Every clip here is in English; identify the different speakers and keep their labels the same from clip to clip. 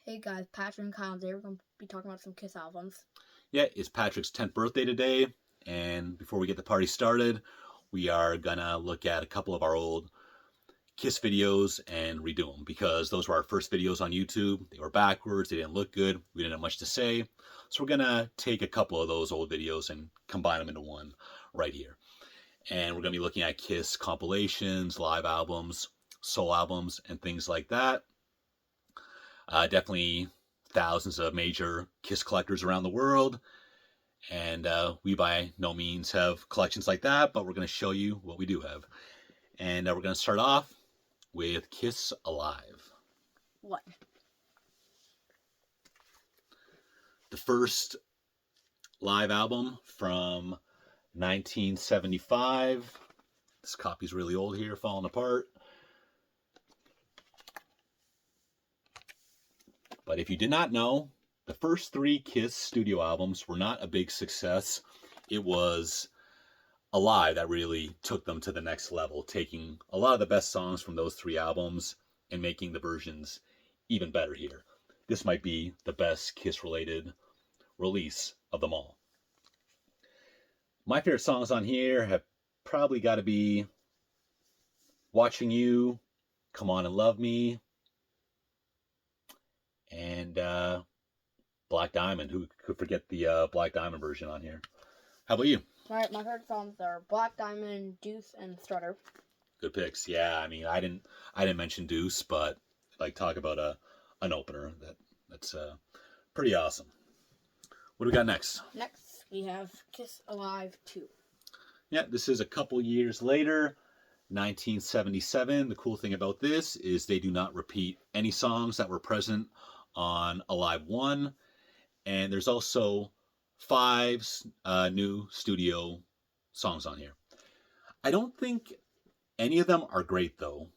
Speaker 1: Hey guys, Patrick and Kyle today. We're going to be talking about some Kiss albums.
Speaker 2: Yeah, it's Patrick's 10th birthday today, and before we get the party started, we are gonna look at a couple of our old Kiss videos and redo them because those were our first videos on YouTube. They were backwards, they didn't look good, we didn't have much to say. So we're gonna take a couple of those old videos and combine them into one right here. And we're gonna be looking at Kiss compilations, live albums, soul albums, and things like that. Definitely thousands of major Kiss collectors around the world. And we by no means have collections like that, but we're going to show you what we do have. And we're going to start off with Kiss Alive.
Speaker 1: What?
Speaker 2: The first live album from 1975. This copy's really old here, falling apart. But if you did not know, the first three Kiss studio albums were not a big success. It was Alive that really took them to the next level, taking a lot of the best songs from those three albums and making the versions even better here. This might be the best Kiss-related release of them all. My favorite songs on here have probably got to be Watching You, Come On and Love Me, and Black Diamond. Who could forget the Black Diamond version on here? How about you?
Speaker 1: My favorite songs are Black Diamond, Deuce, and Strutter.
Speaker 2: Good picks. Yeah, I mean, I didn't mention Deuce, but like talk about an opener that's pretty awesome. What do we got next?
Speaker 1: Next, we have Kiss Alive 2.
Speaker 2: Yeah, this is a couple years later, 1977. The cool thing about this is they do not repeat any songs that were present on Alive 1, and there's also 5 new studio songs on here. I don't think any of them are great, though,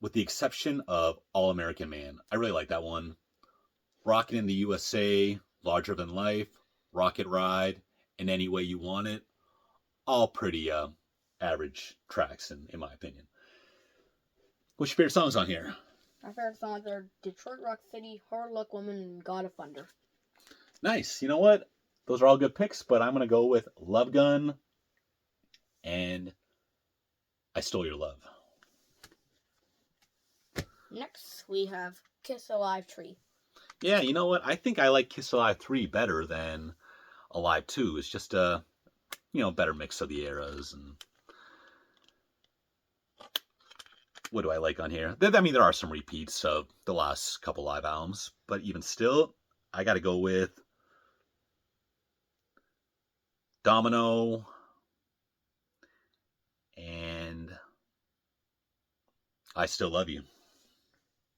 Speaker 2: with the exception of All American Man. I really like that one. Rockin' in the USA, Larger Than Life, Rocket Ride, and Any Way You Want It. All pretty average tracks, in my opinion. What's your favorite songs on here?
Speaker 1: My favorite songs are Detroit Rock City, Hard Luck Woman, and God of Thunder.
Speaker 2: Nice. You know what? Those are all good picks, but I'm going to go with Love Gun and I Stole Your Love.
Speaker 1: Next, we have Kiss Alive 3.
Speaker 2: Yeah, you know what? I think I like Kiss Alive 3 better than Alive 2. It's just a, better mix of the eras. And what do I like on here? I mean, there are some repeats of the last couple live albums, but even still, I got to go with Domino and I Still Love You.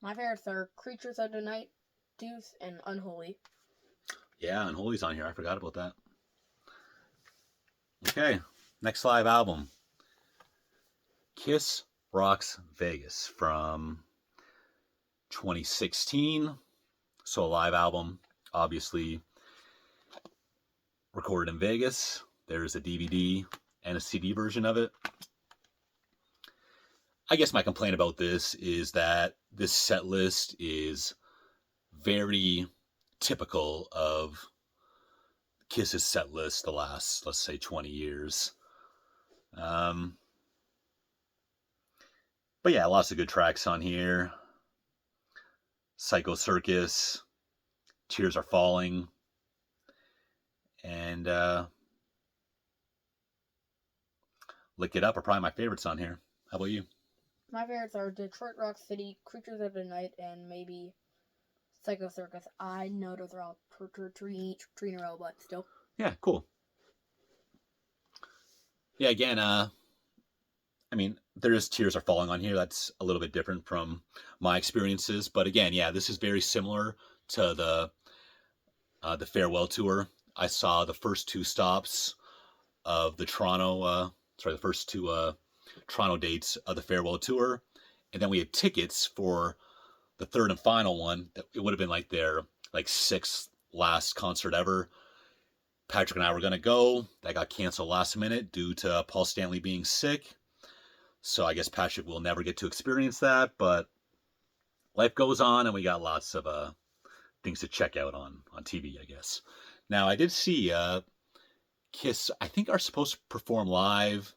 Speaker 1: My favorites are Creatures of the Night, Deuce, and Unholy.
Speaker 2: Yeah, Unholy's on here. I forgot about that. Okay, next live album. Kiss Rocks Vegas from 2016. So a live album, obviously recorded in Vegas. There's a DVD and a CD version of it. I guess my complaint about this is that this set list is very typical of Kiss's set list the last, let's say, 20 years. But yeah, lots of good tracks on here. Psycho Circus, Tears Are Falling, and Lick It Up are probably my favorites on here. How about you?
Speaker 1: My favorites are Detroit Rock City, Creatures of the Night, and maybe Psycho Circus. I know those are all three in a row, but still.
Speaker 2: Yeah, cool. Yeah, again, I mean, there's Tears Are Falling on here. That's a little bit different from my experiences. But again, yeah, this is very similar to the farewell tour. I saw the first 2 stops of the first 2 Toronto dates of the farewell tour. And then we had tickets for the third and final one. It would have been like their 6th last concert ever. Patrick and I were going to go. That got canceled last minute due to Paul Stanley being sick. So I guess Patrick will never get to experience that, but life goes on, and we got lots of things to check out on TV, I guess. Now, I did see Kiss, I think, are supposed to perform live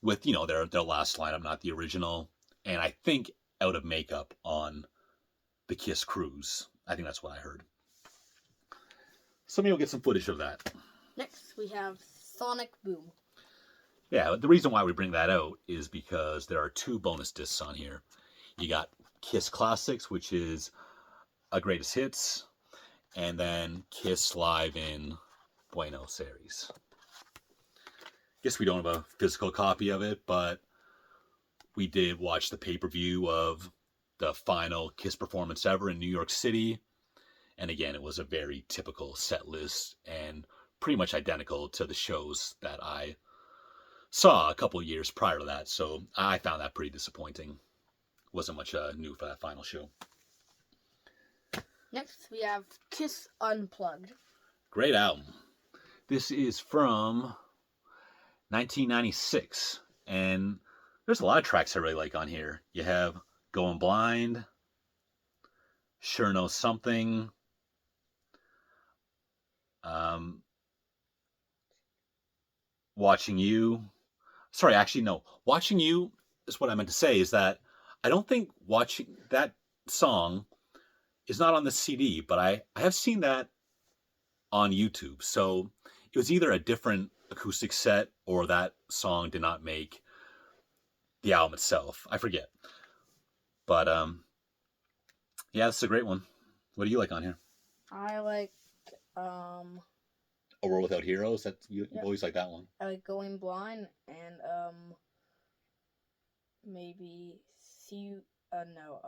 Speaker 2: with, their last lineup, not the original, and I think out of makeup on the Kiss cruise. I think that's what I heard. So maybe we'll get some footage of that.
Speaker 1: Next, we have Sonic Boom.
Speaker 2: Yeah, the reason why we bring that out is because there are 2 bonus discs on here. You got Kiss Classics, which is a greatest hits, and then Kiss Live in Buenos Aires. Guess we don't have a physical copy of it, but we did watch the pay-per-view of the final Kiss performance ever in New York City. And again, it was a very typical set list and pretty much identical to the shows that I saw a couple years prior to that. So I found that pretty disappointing. Wasn't much new for that final show.
Speaker 1: Next, we have Kiss Unplugged.
Speaker 2: Great album. This is from 1996, and there's a lot of tracks I really like on here. You have Going Blind, Sure Know Something, Watching You. Sorry, actually, no. Watching You is what I meant to say, is that I don't think watching that song is not on the CD, but I have seen that on YouTube. So it was either a different acoustic set or that song did not make the album itself. I forget. But yeah, this is a great one. What do you like on here?
Speaker 1: I like
Speaker 2: A World Without Heroes. That you always like that one.
Speaker 1: I like Going Blind and maybe See You. No.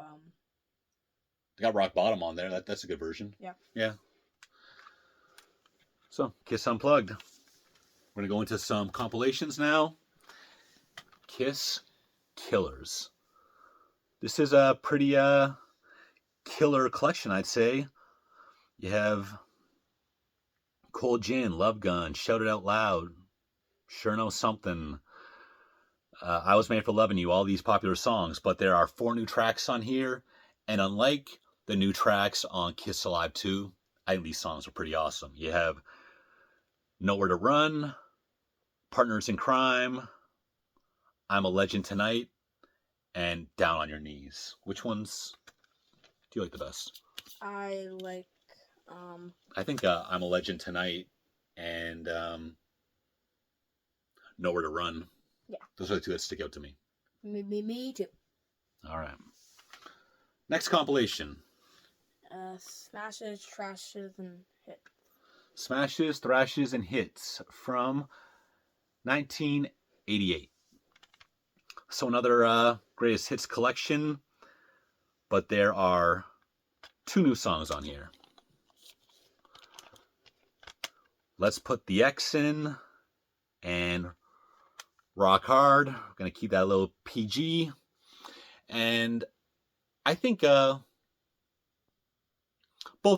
Speaker 2: They got Rock Bottom on there. That's a good version.
Speaker 1: Yeah.
Speaker 2: Yeah. So Kiss Unplugged. We're gonna go into some compilations now. Kiss Killers. This is a pretty killer collection, I'd say. You have Cold Gin, Love Gun, Shout It Out Loud, Sure Know Something, I Was Made for Loving You, all these popular songs, but there are 4 new tracks on here, and unlike the new tracks on Kiss Alive 2, I think these songs are pretty awesome. You have Nowhere to Run, Partners in Crime, I'm a Legend Tonight, and Down on Your Knees. Which ones do you like the best?
Speaker 1: I like
Speaker 2: I think I'm a Legend Tonight and Nowhere to Run.
Speaker 1: Yeah.
Speaker 2: Those are the 2 that stick out to me.
Speaker 1: Me too.
Speaker 2: All right. Next compilation.
Speaker 1: Smashes, Trashes, and Hits.
Speaker 2: Smashes, Thrashes, and Hits from 1988. So another greatest hits collection, but there are 2 new songs on here. Let's Put the X in and Rock Hard. We're going to keep that a little PG. And I think both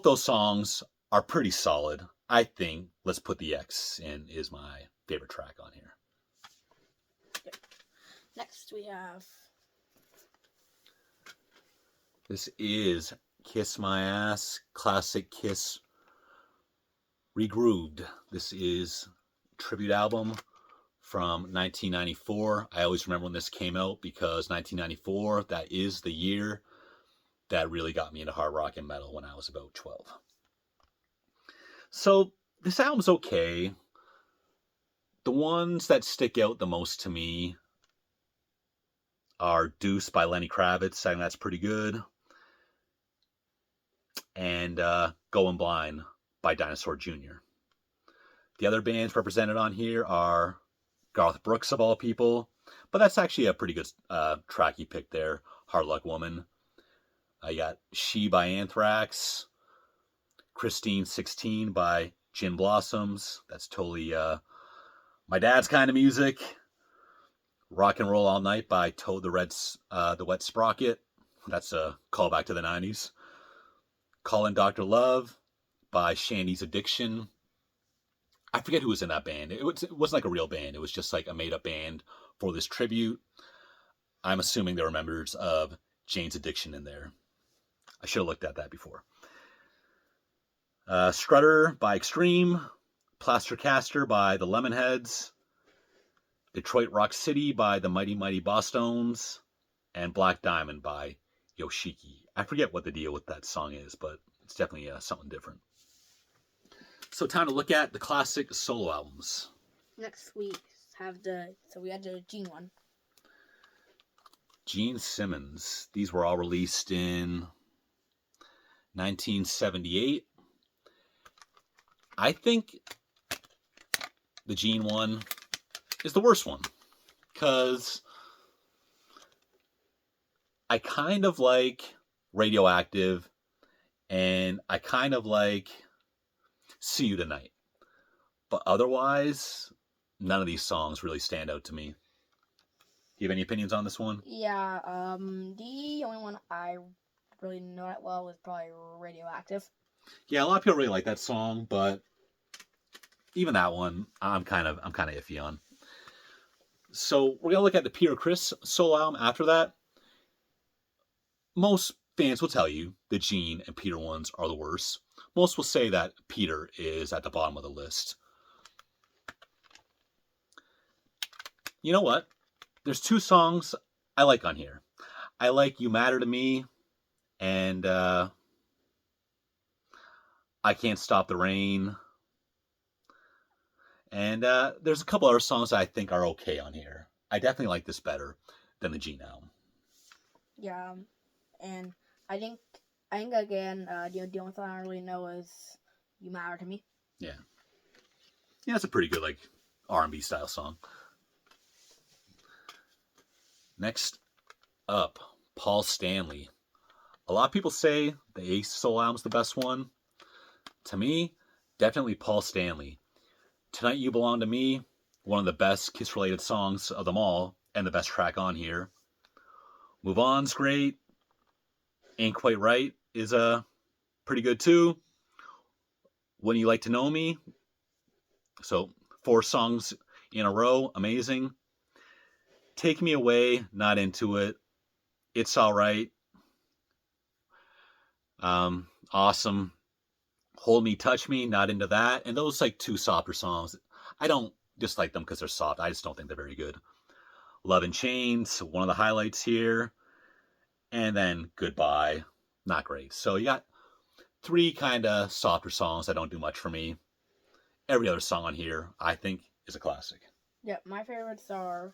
Speaker 2: those songs are pretty solid. I think Let's Put the X in is my favorite track on here.
Speaker 1: Yep. Next we have...
Speaker 2: This is Kiss My Ass, classic Kiss Regrooved. This is a tribute album from 1994. I always remember when this came out because 1994, that is the year that really got me into hard rock and metal when I was about 12. So this album's okay. The ones that stick out the most to me are Deuce by Lenny Kravitz. I think that's pretty good. And Going Blind by Dinosaur Jr. The other bands represented on here are Garth Brooks, of all people, but that's actually a pretty good track you picked there. Hard Luck Woman. I got She by Anthrax, Christine 16 by Gin Blossoms. That's totally my dad's kind of music. Rock and Roll All Night by Toad the Wet Sprocket. That's a callback to the 90s. Callin' Dr. Love by Shandy's Addiction. I forget who was in that band. It wasn't like a real band. It was just like a made-up band for this tribute. I'm assuming there were members of Jane's Addiction in there. I should have looked at that before. Strutter by Extreme, Plastercaster by the Lemonheads, Detroit Rock City by the Mighty Mighty Bosstones, and Black Diamond by Yoshiki. I forget what the deal with that song is, but it's definitely something different. So time to look at the classic solo albums.
Speaker 1: Next we had the Gene one.
Speaker 2: Gene Simmons. These were all released in 1978. I think the Gene one is the worst one, because I kind of like Radioactive, and I kind of like See You Tonight. But otherwise, none of these songs really stand out to me. Do you have any opinions on this one?
Speaker 1: Yeah, the only one I really know that well was probably Radioactive.
Speaker 2: Yeah, a lot of people really like that song, but even that one, I'm kind of iffy on. So we're gonna look at the Peter Criss solo album after that. Most fans will tell you the Gene and Peter ones are the worst. Most will say that Peter is at the bottom of the list. You know what? There's two songs I like on here. I like You Matter to Me and I Can't Stop the Rain. And there's a couple other songs that I think are okay on here. I definitely like this better than the Gene album.
Speaker 1: Yeah, and I think again, the only song I really know is You Matter to Me.
Speaker 2: Yeah, it's a pretty good like R&B style song. Next up, Paul Stanley. A lot of people say the Ace solo album's the best one. To me, definitely Paul Stanley. Tonight You Belong to Me, one of the best Kiss-related songs of them all, and the best track on here. Move On's great. Ain't Quite Right is pretty good too. When You Like to Know Me. So 4 songs in a row, amazing. Take Me Away, not into it. It's Alright. Awesome. Hold Me, Touch Me, not into that. And those like 2 softer songs. I don't dislike them because they're soft. I just don't think they're very good. Love in Chains, one of the highlights here. And then Goodbye, not great. So you got 3 kind of softer songs that don't do much for me. Every other song on here, I think, is a classic.
Speaker 1: Yeah, my favorites are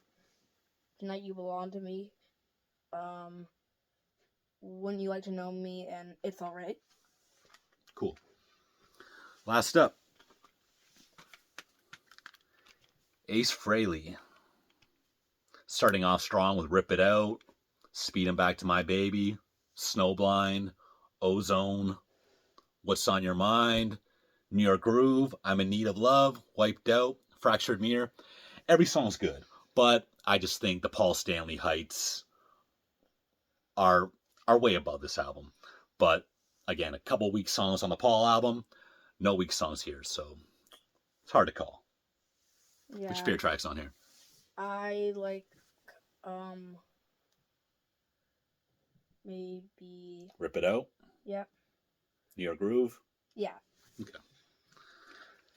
Speaker 1: Tonight You Belong to Me, When You Like to Know Me, and It's Alright.
Speaker 2: Cool. Last up, Ace Frehley. Starting off strong with Rip It Out, Speeding Back to My Baby, Snowblind, Ozone, What's on Your Mind, New York Groove, I'm in Need of Love, Wiped Out, Fractured Mirror. Every song's good, but I just think the Paul Stanley heights are way above this album. But again, a couple weak songs on the Paul album, no weak songs here, so it's hard to call.
Speaker 1: Yeah.
Speaker 2: Which favorite tracks on here?
Speaker 1: I like, maybe...
Speaker 2: Rip It Out?
Speaker 1: Yeah.
Speaker 2: New York Groove?
Speaker 1: Yeah.
Speaker 2: Okay.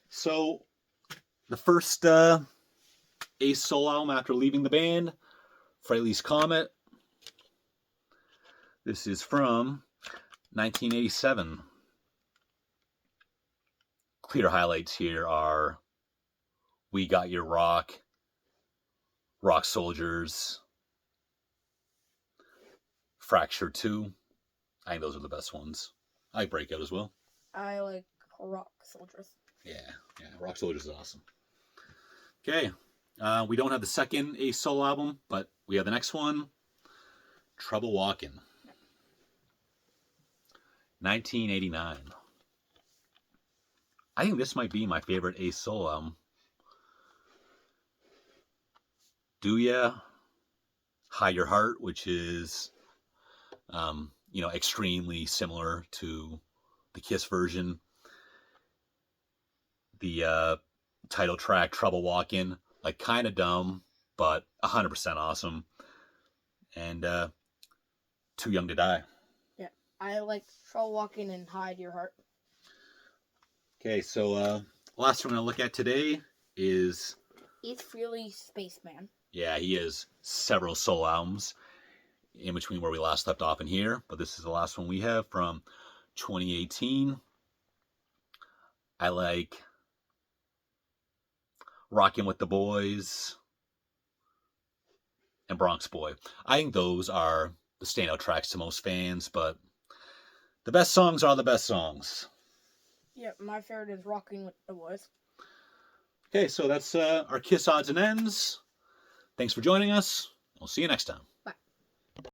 Speaker 2: So, the first Ace solo album after leaving the band, Frehley's Comet. This is from 1987. Clear highlights here are We Got Your Rock, Rock Soldiers, Fracture 2. I think those are the best ones. I like Breakout as well.
Speaker 1: I like Rock Soldiers.
Speaker 2: Yeah, Rock Soldiers is awesome. Okay, we don't have the second Ace solo album, but we have the next one, Trouble Walking. 1989. I think this might be my favorite Ace solo album. Do Ya, Hide Your Heart, which is, extremely similar to the Kiss version. The title track, Trouble Walking, like kind of dumb, but 100% awesome. And Too Young to Die.
Speaker 1: Yeah, I like Trouble Walking and Hide Your Heart.
Speaker 2: Okay, so last one we're gonna look at today is
Speaker 1: Ace Frehley, Spaceman.
Speaker 2: yeah, he has several solo albums in between where we last left off in here, but this is the last one we have from 2018. I like Rockin' with the Boys and Bronx Boy. I think those are the standout tracks to most fans, but the best songs are the best songs.
Speaker 1: Yeah, my favorite is Rocking with the Boys.
Speaker 2: Okay, so that's our Kiss Odds and Ends. Thanks for joining us. We'll see you next time.